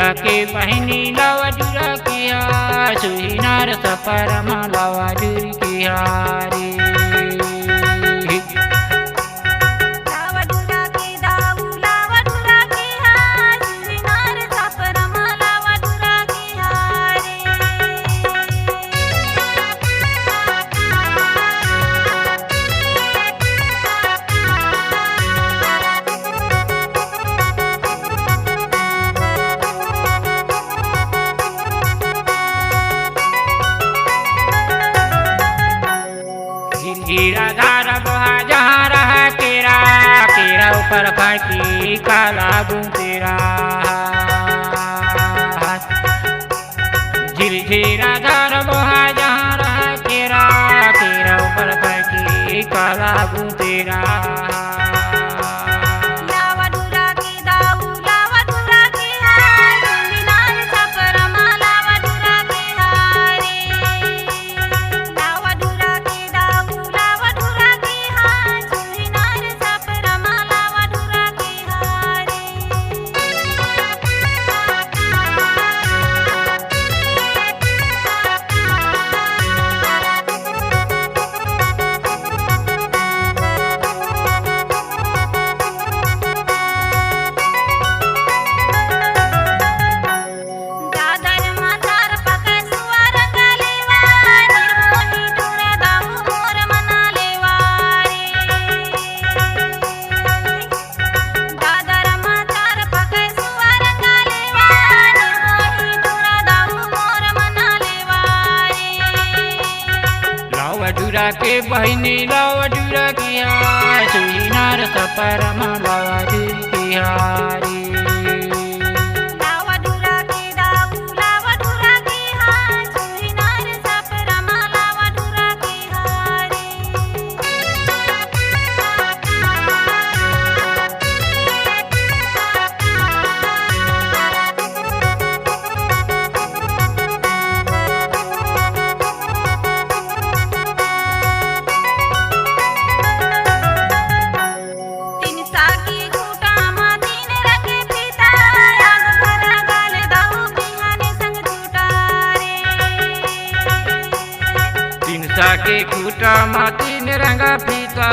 डूरा के बहनी लावा डूरा किया सुहिनार सफर लावा डूर किया रे हीरा धारा बहा जहाँ रहा केरा केरा ऊपर फाकी काला तेरा झिरझिरा धारा बहा जहाँ रहा केरा केरा ऊपर फाकी काला तेरा डूरा के बहनी लावा डूरा किया सुहिनार सफर लावा डूर किया रे के खूटा मातीन रंगा फीता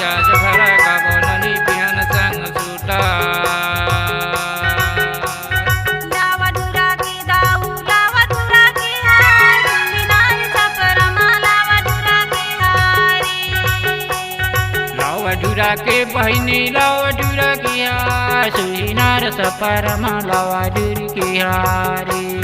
याज भरा का बोलनी बिहन संग सूटा लावा डूरा की दाऊ लावा डूरा की हार बिनार सफर लावा डूरा की हारी लावा डूरा के बहनी लावा डूरा किया सुहिनार सफर लावा डूर की हारी।